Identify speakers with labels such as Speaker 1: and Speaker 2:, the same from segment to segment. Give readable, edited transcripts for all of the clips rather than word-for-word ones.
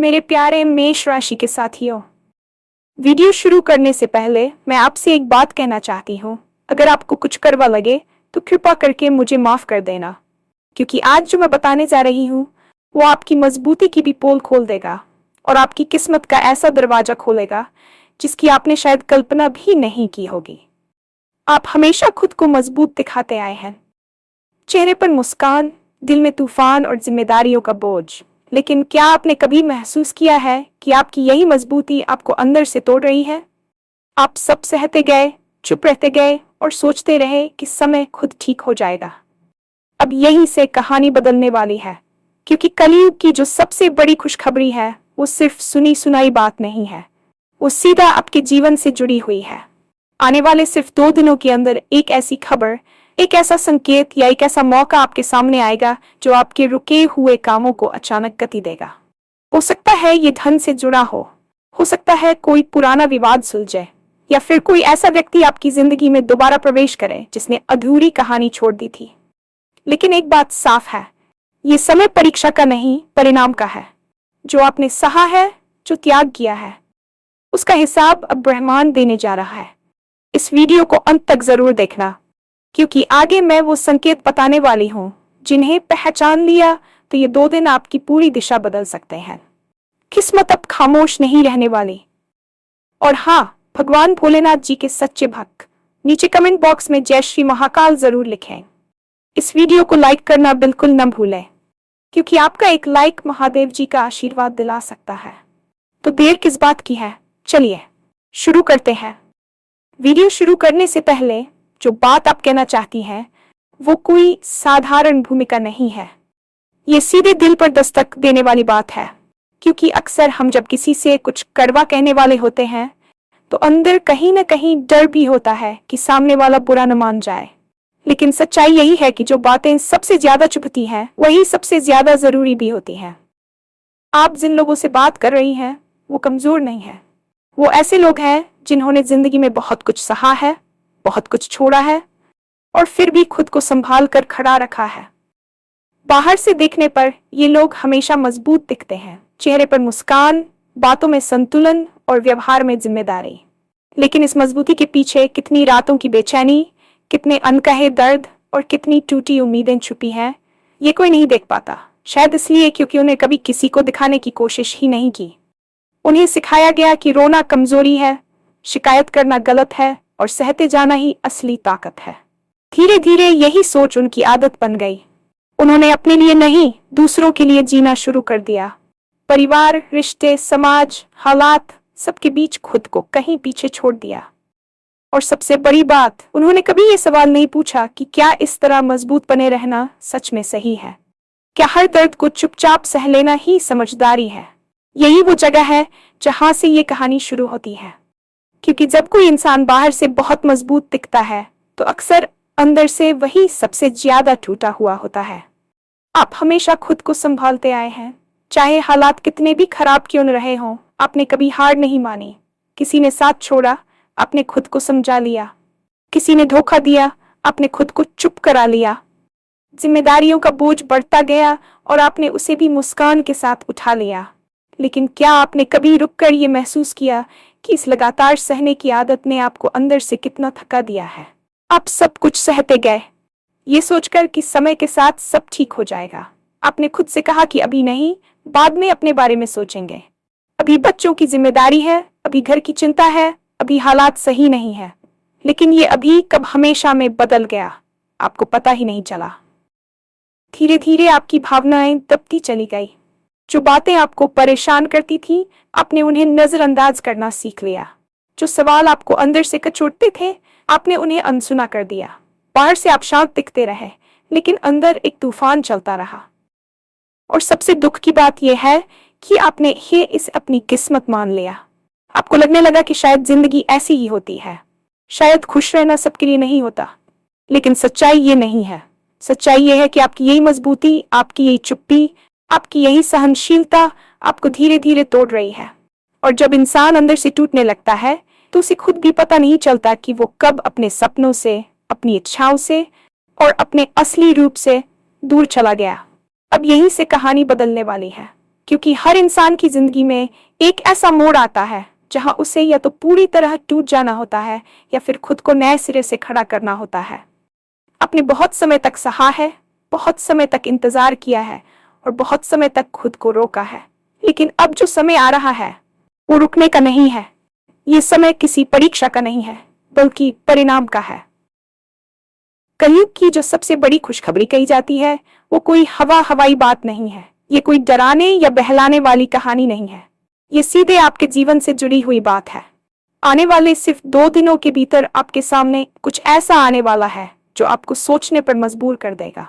Speaker 1: मेरे प्यारे मेष राशि के साथियों, वीडियो शुरू करने से पहले मैं आपसे एक बात कहना चाहती हूँ। अगर आपको कुछ कड़वा लगे तो कृपा करके मुझे माफ कर देना, क्योंकि आज जो मैं बताने जा रही हूँ वो आपकी मजबूती की भी पोल खोल देगा और आपकी किस्मत का ऐसा दरवाजा खोलेगा जिसकी आपने शायद कल्पना भी नहीं की होगी। आप हमेशा खुद को मजबूत दिखाते आए हैं, चेहरे पर मुस्कान, दिल में तूफान और जिम्मेदारियों का बोझ। लेकिन क्या आपने कभी महसूस किया है कि आपकी यही मजबूती आपको अंदर से तोड़ रही है? आप सब सहते गए, चुप रहते गए और सोचते रहे कि समय खुद ठीक हो जाएगा। अब यहीं से कहानी बदलने वाली है, क्योंकि कलयुग की जो सबसे बड़ी खुशखबरी है वो सिर्फ सुनी सुनाई बात नहीं है, वो सीधा आपके जीवन से जुड़ी हुई है। आने वाले सिर्फ 2 दिनों के अंदर एक ऐसी खबर, एक ऐसा संकेत या एक ऐसा मौका आपके सामने आएगा जो आपके रुके हुए कामों को अचानक गति देगा। हो सकता है ये धन से जुड़ा हो सकता है कोई पुराना विवाद सुलझे, या फिर कोई ऐसा व्यक्ति आपकी जिंदगी में दोबारा प्रवेश करे जिसने अधूरी कहानी छोड़ दी थी। लेकिन एक बात साफ है, ये समय परीक्षा का नहीं, परिणाम का है। जो आपने सहा है, जो त्याग किया है, उसका हिसाब अब ब्रह्मांड देने जा रहा है। इस वीडियो को अंत तक जरूर देखना, क्योंकि आगे मैं वो संकेत बताने वाली हूँ जिन्हें पहचान लिया तो ये 2 दिन आपकी पूरी दिशा बदल सकते हैं। किस्मत अब खामोश नहीं रहने वाली। और हाँ, भगवान भोलेनाथ जी के सच्चे भक्त नीचे कमेंट बॉक्स में जय श्री महाकाल जरूर लिखें। इस वीडियो को लाइक करना बिल्कुल न भूलें, क्योंकि आपका एक लाइक महादेव जी का आशीर्वाद दिला सकता है। तो देर किस बात की है, चलिए शुरू करते हैं। वीडियो शुरू करने से पहले जो बात आप कहना चाहती हैं वो कोई साधारण भूमिका नहीं है, ये सीधे दिल पर दस्तक देने वाली बात है। क्योंकि अक्सर हम जब किसी से कुछ कड़वा कहने वाले होते हैं तो अंदर कहीं ना कहीं डर भी होता है कि सामने वाला बुरा न मान जाए। लेकिन सच्चाई यही है कि जो बातें सबसे ज्यादा चुभती हैं वही सबसे ज्यादा जरूरी भी होती हैं। आप जिन लोगों से बात कर रही हैं वो कमजोर नहीं है, वो ऐसे लोग हैं जिन्होंने जिंदगी में बहुत कुछ सहा है, बहुत कुछ छोड़ा है और फिर भी खुद को संभाल कर खड़ा रखा है। बाहर से देखने पर ये लोग हमेशा मजबूत दिखते हैं, चेहरे पर मुस्कान, बातों में संतुलन और व्यवहार में जिम्मेदारी। लेकिन इस मजबूती के पीछे कितनी रातों की बेचैनी, कितने अनकहे दर्द और कितनी टूटी उम्मीदें छुपी हैं, ये कोई नहीं देख पाता। शायद इसलिए क्योंकि उन्हें कभी किसी को दिखाने की कोशिश ही नहीं की। उन्हें सिखाया गया कि रोना कमजोरी है, शिकायत करना गलत है और सहते जाना ही असली ताकत है। धीरे धीरे यही सोच उनकी आदत बन गई। उन्होंने अपने लिए नहीं, दूसरों के लिए जीना शुरू कर दिया। परिवार, रिश्ते, समाज, हालात, सबके बीच खुद को कहीं पीछे छोड़ दिया। और सबसे बड़ी बात, उन्होंने कभी ये सवाल नहीं पूछा कि क्या इस तरह मजबूत बने रहना सच में सही है। क्या हर दर्द को चुपचाप सह लेना ही समझदारी है? यही वो जगह है जहां से ये कहानी शुरू होती है। क्योंकि जब कोई इंसान बाहर से बहुत मजबूत दिखता है तो अक्सर अंदर से वही सबसे ज्यादा टूटा हुआ होता है। आप हमेशा खुद को संभालते आए हैं, चाहे हालात कितने भी खराब क्यों न रहे हों। आपने कभी हार नहीं मानी। किसी ने साथ छोड़ा, आपने खुद को समझा लिया। किसी ने धोखा दिया, आपने खुद को चुप करा लिया। जिम्मेदारियों का बोझ बढ़ता गया और आपने उसे भी मुस्कान के साथ उठा लिया। लेकिन क्या आपने कभी रुककर ये महसूस किया कि इस लगातार सहने की आदत ने आपको अंदर से कितना थका दिया है? आप सब कुछ सहते गए, ये सोचकर कि समय के साथ सब ठीक हो जाएगा। आपने खुद से कहा कि अभी नहीं, बाद में अपने बारे में सोचेंगे। अभी बच्चों की जिम्मेदारी है, अभी घर की चिंता है, अभी हालात सही नहीं है। लेकिन ये अभी कब हमेशा में बदल गया, आपको पता ही नहीं चला। धीरे धीरे आपकी भावनाएं दबती चली गई। जो बातें आपको परेशान करती थी, आपने उन्हें नजरअंदाज करना सीख लिया। जो सवाल आपको अंदर से कचोटते थे, आपने उन्हें अनसुना कर दिया। बाहर से आप शांत दिखते रहे, लेकिन अंदर एक तूफान चलता रहा। और सबसे दुख की बात यह है कि आपने इसे अपनी किस्मत मान लिया। आपको लगने लगा कि शायद जिंदगी ऐसी ही होती है, शायद खुश रहना सबके लिए नहीं होता। लेकिन सच्चाई ये नहीं है। सच्चाई ये है कि आपकी यही मजबूती, आपकी यही चुप्पी, आपकी यही सहनशीलता आपको धीरे धीरे तोड़ रही है। और जब इंसान अंदर से टूटने लगता है तो उसे खुद भी पता नहीं चलता कि वो कब अपने सपनों से, अपनी इच्छाओं से और अपने असली रूप से दूर चला गया। अब यहीं से कहानी बदलने वाली है। क्योंकि हर इंसान की जिंदगी में एक ऐसा मोड़ आता है जहां उसे या तो पूरी तरह टूट जाना होता है या फिर खुद को नए सिरे से खड़ा करना होता है। आपने बहुत समय तक सहा है, बहुत समय तक इंतजार किया है और बहुत समय तक खुद को रोका है, लेकिन अब जो समय आ रहा है वो रुकने का नहीं है। ये समय किसी परीक्षा का नहीं है, बल्कि परिणाम का है। कलयुग की जो सबसे बड़ी खुशखबरी कही जाती है वो कोई हवाई बात नहीं है। ये कोई डराने या बहलाने वाली कहानी नहीं है। ये सीधे आपके जीवन से जुड़ी हुई बात है। आने वाले सिर्फ 2 दिनों के भीतर आपके सामने कुछ ऐसा आने वाला है जो आपको सोचने पर मजबूर कर देगा।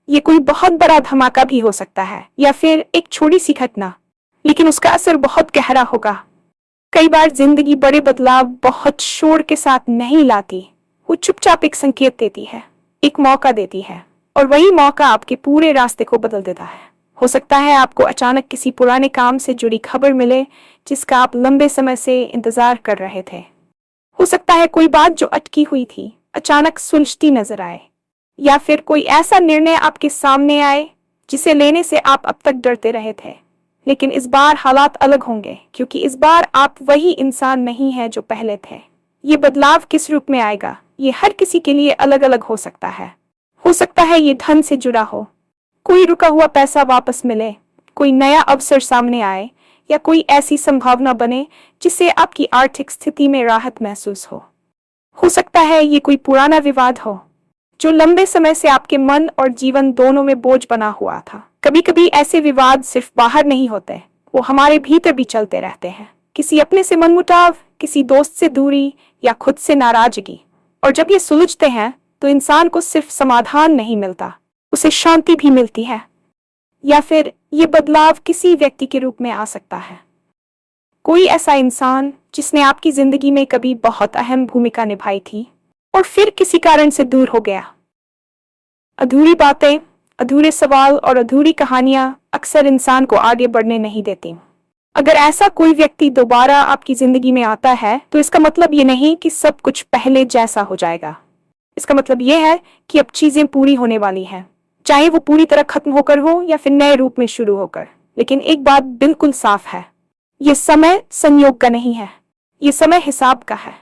Speaker 1: ये कोई बहुत बड़ा धमाका भी हो सकता है या फिर एक छोटी सी घटना, लेकिन उसका असर बहुत गहरा होगा। कई बार जिंदगी बड़े बदलाव बहुत शोर के साथ नहीं लाती, वो चुपचाप एक संकेत देती है, एक मौका देती है, और वही मौका आपके पूरे रास्ते को बदल देता है। हो सकता है आपको अचानक किसी पुराने काम से जुड़ी खबर मिले जिसका आप लंबे समय से इंतजार कर रहे थे। हो सकता है कोई बात जो अटकी हुई थी अचानक सुलझती नजर आए, या फिर कोई ऐसा निर्णय आपके सामने आए जिसे लेने से आप अब तक डरते रहे थे। लेकिन इस बार हालात अलग होंगे, क्योंकि इस बार आप वही इंसान नहीं है जो पहले थे। ये बदलाव किस रूप में आएगा, ये हर किसी के लिए अलग अलग हो सकता है। हो सकता है ये धन से जुड़ा हो, कोई रुका हुआ पैसा वापस मिले, कोई नया अवसर सामने आए, या कोई ऐसी संभावना बने जिससे आपकी आर्थिक स्थिति में राहत महसूस हो सकता है ये कोई पुराना विवाद हो जो लंबे समय से आपके मन और जीवन दोनों में बोझ बना हुआ था। कभी कभी ऐसे विवाद सिर्फ बाहर नहीं होते, वो हमारे भीतर भी चलते रहते हैं। किसी अपने से मनमुटाव, किसी दोस्त से दूरी, या खुद से नाराजगी। और जब ये सुलझते हैं तो इंसान को सिर्फ समाधान नहीं मिलता, उसे शांति भी मिलती है। या फिर ये बदलाव किसी व्यक्ति के रूप में आ सकता है। कोई ऐसा इंसान जिसने आपकी जिंदगी में कभी बहुत अहम भूमिका निभाई थी और फिर किसी कारण से दूर हो गया। अधूरी बातें, अधूरे सवाल और अधूरी कहानियां अक्सर इंसान को आगे बढ़ने नहीं देती। अगर ऐसा कोई व्यक्ति दोबारा आपकी जिंदगी में आता है तो इसका मतलब ये नहीं कि सब कुछ पहले जैसा हो जाएगा। इसका मतलब ये है कि अब चीजें पूरी होने वाली हैं, चाहे वो पूरी तरह खत्म होकर हो या फिर नए रूप में शुरू होकर। लेकिन एक बात बिल्कुल साफ है, ये समय संयोग का नहीं है, ये समय हिसाब का है।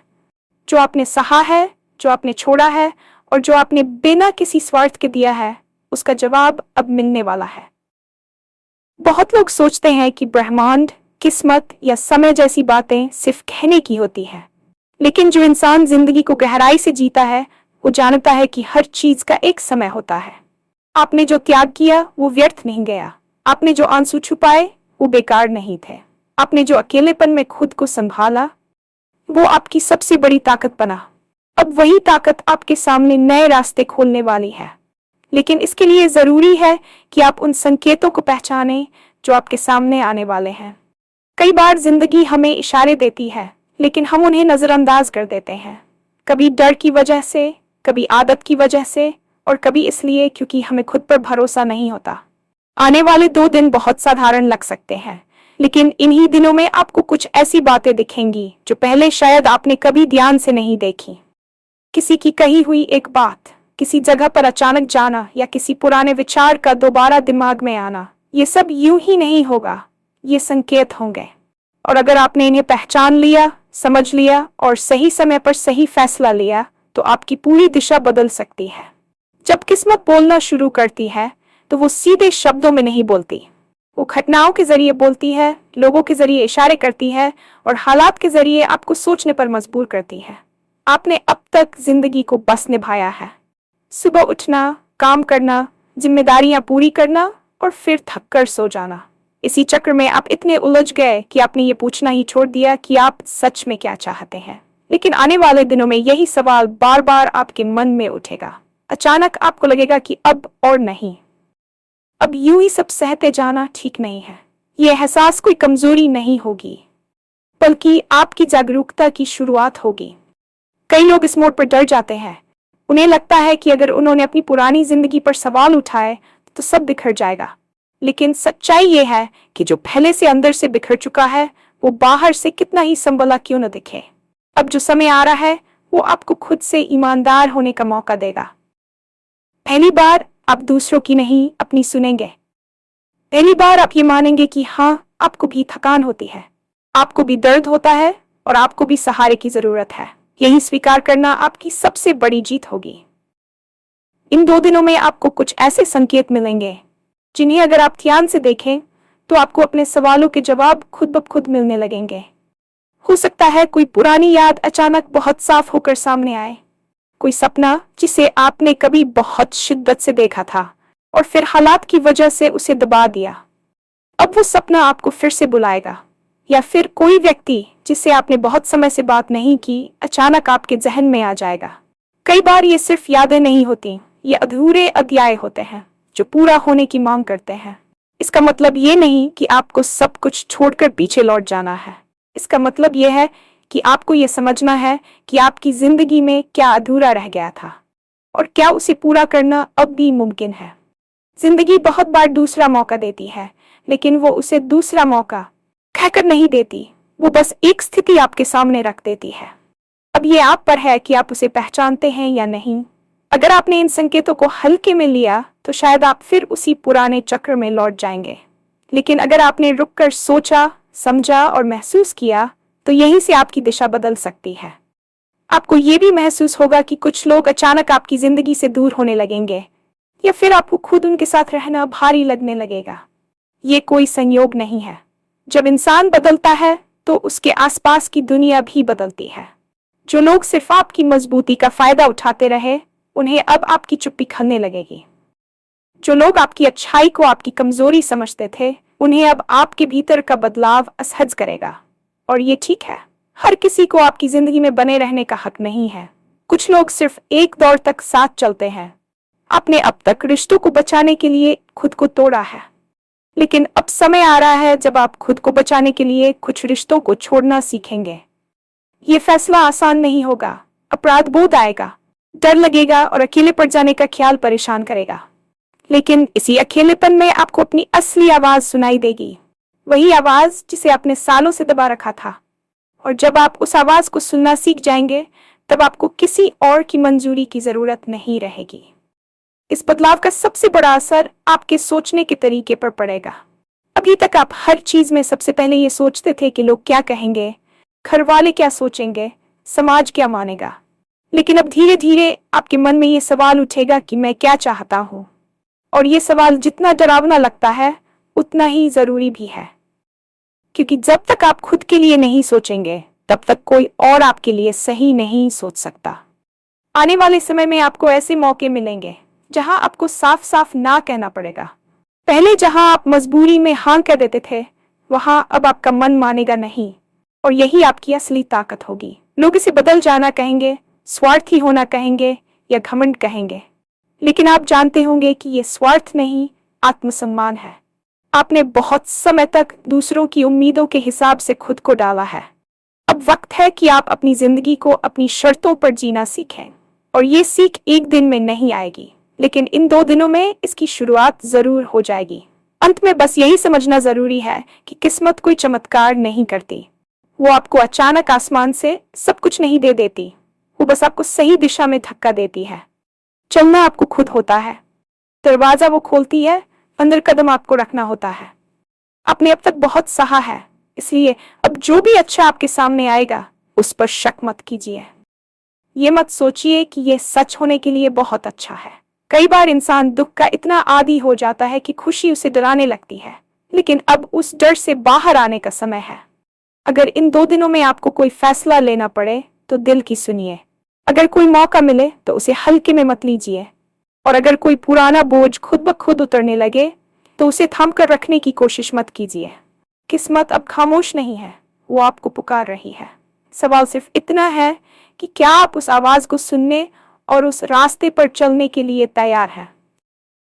Speaker 1: जो आपने सहा है, जो आपने छोड़ा है और जो आपने बिना किसी स्वार्थ के दिया है, उसका जवाब अब मिलने वाला है। बहुत लोग सोचते हैं कि ब्रह्मांड, किस्मत या समय जैसी बातें सिर्फ कहने की होती है, लेकिन जो इंसान जिंदगी को गहराई से जीता है वो जानता है कि हर चीज का एक समय होता है। आपने जो त्याग किया वो व्यर्थ नहीं गया, आपने जो आंसू छुपाए वो बेकार नहीं थे, आपने जो अकेलेपन में खुद को संभाला वो आपकी सबसे बड़ी ताकत बना। अब वही ताकत आपके सामने नए रास्ते खोलने वाली है, लेकिन इसके लिए जरूरी है कि आप उन संकेतों को पहचानें जो आपके सामने आने वाले हैं। कई बार जिंदगी हमें इशारे देती है, लेकिन हम उन्हें नजरअंदाज कर देते हैं, कभी डर की वजह से, कभी आदत की वजह से, और कभी इसलिए क्योंकि हमें खुद पर भरोसा नहीं होता। आने वाले 2 दिन बहुत साधारण लग सकते हैं, लेकिन इन्हीं दिनों में आपको कुछ ऐसी बातें दिखेंगी जो पहले शायद आपने कभी ध्यान से नहीं देखी। किसी की कही हुई एक बात, किसी जगह पर अचानक जाना, या किसी पुराने विचार का दोबारा दिमाग में आना, ये सब यूं ही नहीं होगा, ये संकेत होंगे। और अगर आपने इन्हें पहचान लिया, समझ लिया और सही समय पर सही फैसला लिया तो आपकी पूरी दिशा बदल सकती है। जब किस्मत बोलना शुरू करती है तो वो सीधे शब्दों में नहीं बोलती, वो घटनाओं के जरिए बोलती है, लोगों के जरिए इशारे करती है और हालात के जरिए आपको सोचने पर मजबूर करती है। आपने अब तक जिंदगी को बस निभाया है, सुबह उठना, काम करना, जिम्मेदारियां पूरी करना और फिर थक कर सो जाना। इसी चक्र में आप इतने उलझ गए कि आपने ये पूछना ही छोड़ दिया कि आप सच में क्या चाहते हैं। लेकिन आने वाले दिनों में यही सवाल बार बार आपके मन में उठेगा। अचानक आपको लगेगा कि अब और नहीं, अब यूं ही सब सहते जाना ठीक नहीं है। ये एहसास कोई कमजोरी नहीं होगी, बल्कि आपकी जागरूकता की शुरुआत होगी। कई लोग इस मोड़ पर डर जाते हैं। उन्हें लगता है कि अगर उन्होंने अपनी पुरानी जिंदगी पर सवाल उठाए तो सब बिखर जाएगा। लेकिन सच्चाई ये है कि जो पहले से अंदर से बिखर चुका है वो बाहर से कितना ही संभला क्यों न दिखे। अब जो समय आ रहा है वो आपको खुद से ईमानदार होने का मौका देगा। पहली बार आप दूसरों की नहीं अपनी सुनेंगे। पहली बार आप ये मानेंगे कि हाँ, आपको भी थकान होती है, आपको भी दर्द होता है और आपको भी सहारे की जरूरत है। यही स्वीकार करना आपकी सबसे बड़ी जीत होगी। इन 2 दिनों में आपको कुछ ऐसे संकेत मिलेंगे जिन्हें अगर आप ध्यान से देखें तो आपको अपने सवालों के जवाब खुद ब खुद मिलने लगेंगे। हो सकता है कोई पुरानी याद अचानक बहुत साफ होकर सामने आए, कोई सपना जिसे आपने कभी बहुत शिद्दत से देखा था और फिर हालात की वजह से उसे दबा दिया, अब वो सपना आपको फिर से बुलाएगा। या फिर कोई व्यक्ति जिसे आपने बहुत समय से बात नहीं की अचानक आपके जहन में आ जाएगा। कई बार ये सिर्फ यादें नहीं होती, ये अधूरे अध्याय होते हैं जो पूरा होने की मांग करते हैं। इसका मतलब ये नहीं कि आपको सब कुछ छोड़कर पीछे लौट जाना है। इसका मतलब ये है कि आपको ये समझना है कि आपकी जिंदगी में क्या अधूरा रह गया था और क्या उसे पूरा करना अब भी मुमकिन है। जिंदगी बहुत बार दूसरा मौका देती है, लेकिन वो उसे दूसरा मौका कहकर नहीं देती, वो बस एक स्थिति आपके सामने रख देती है। अब ये आप पर है कि आप उसे पहचानते हैं या नहीं। अगर आपने इन संकेतों को हल्के में लिया तो शायद आप फिर उसी पुराने चक्र में लौट जाएंगे, लेकिन अगर आपने रुककर सोचा, समझा और महसूस किया तो यहीं से आपकी दिशा बदल सकती है। आपको ये भी महसूस होगा कि कुछ लोग अचानक आपकी जिंदगी से दूर होने लगेंगे या फिर आपको खुद उनके साथ रहना भारी लगने लगेगा। ये कोई संयोग नहीं है। जब इंसान बदलता है तो उसके आसपास की दुनिया भी बदलती है। जो लोग सिर्फ आपकी मजबूती का फायदा उठाते रहे, उन्हें अब आपकी चुप्पी खलने लगेगी। जो लोग आपकी अच्छाई को आपकी कमजोरी समझते थे, उन्हें अब आपके भीतर का बदलाव असहज करेगा। और ये ठीक है, हर किसी को आपकी जिंदगी में बने रहने का हक नहीं है। कुछ लोग सिर्फ एक दौर तक साथ चलते हैं। आपने अब तक रिश्तों को बचाने के लिए खुद को तोड़ा है, लेकिन अब समय आ रहा है जब आप खुद को बचाने के लिए कुछ रिश्तों को छोड़ना सीखेंगे। ये फैसला आसान नहीं होगा, अपराध बोध आएगा, डर लगेगा और अकेले पड़ जाने का ख्याल परेशान करेगा। लेकिन इसी अकेलेपन में आपको अपनी असली आवाज सुनाई देगी, वही आवाज जिसे आपने सालों से दबा रखा था। और जब आप उस आवाज को सुनना सीख जाएंगे, तब आपको किसी और की मंजूरी की जरूरत नहीं रहेगी। इस बदलाव का सबसे बड़ा असर आपके सोचने के तरीके पर पड़ेगा। अभी तक आप हर चीज में सबसे पहले ये सोचते थे कि लोग क्या कहेंगे, घर वाले क्या सोचेंगे, समाज क्या मानेगा। लेकिन अब धीरे धीरे आपके मन में ये सवाल उठेगा कि मैं क्या चाहता हूँ। और ये सवाल जितना डरावना लगता है उतना ही जरूरी भी है, क्योंकि जब तक आप खुद के लिए नहीं सोचेंगे तब तक कोई और आपके लिए सही नहीं सोच सकता। आने वाले समय में आपको ऐसे मौके मिलेंगे जहां आपको साफ साफ ना कहना पड़ेगा। पहले जहां आप मजबूरी में हाँ कह देते थे, वहां अब आपका मन मानेगा नहीं, और यही आपकी असली ताकत होगी। लोग इसे बदल जाना कहेंगे, स्वार्थी होना कहेंगे या घमंड कहेंगे, लेकिन आप जानते होंगे कि ये स्वार्थ नहीं, आत्मसम्मान है। आपने बहुत समय तक दूसरों की उम्मीदों के हिसाब से खुद को डाला है। अब वक्त है कि आप अपनी जिंदगी को अपनी शर्तों पर जीना सीखें। और ये सीख एक दिन में नहीं आएगी, लेकिन इन 2 दिनों में इसकी शुरुआत जरूर हो जाएगी। अंत में बस यही समझना जरूरी है कि किस्मत कोई चमत्कार नहीं करती। वो आपको अचानक आसमान से सब कुछ नहीं दे देती, वो बस आपको सही दिशा में धक्का देती है। चलना आपको खुद होता है, दरवाजा वो खोलती है, अंदर कदम आपको रखना होता है। आपने अब तक बहुत सहा है, इसलिए अब जो भी अच्छा आपके सामने आएगा उस पर शक मत कीजिए। ये मत सोचिए कि ये सच होने के लिए बहुत अच्छा है। कई बार इंसान दुख का इतना आदी हो जाता है कि खुशी उसे डराने लगती है, लेकिन अब उस डर से बाहर आने का समय है। अगर इन 2 दिनों में आपको कोई फैसला लेना पड़े तो दिल की सुनिए। अगर कोई मौका मिले तो उसे हल्के में मत लीजिए, और अगर कोई पुराना बोझ खुद ब खुद उतरने लगे तो उसे थाम कर रखने की कोशिश मत कीजिए। किस्मत अब खामोश नहीं है, वो आपको पुकार रही है। सवाल सिर्फ इतना है कि क्या आप उस आवाज को सुनने और उस रास्ते पर चलने के लिए तैयार हैं।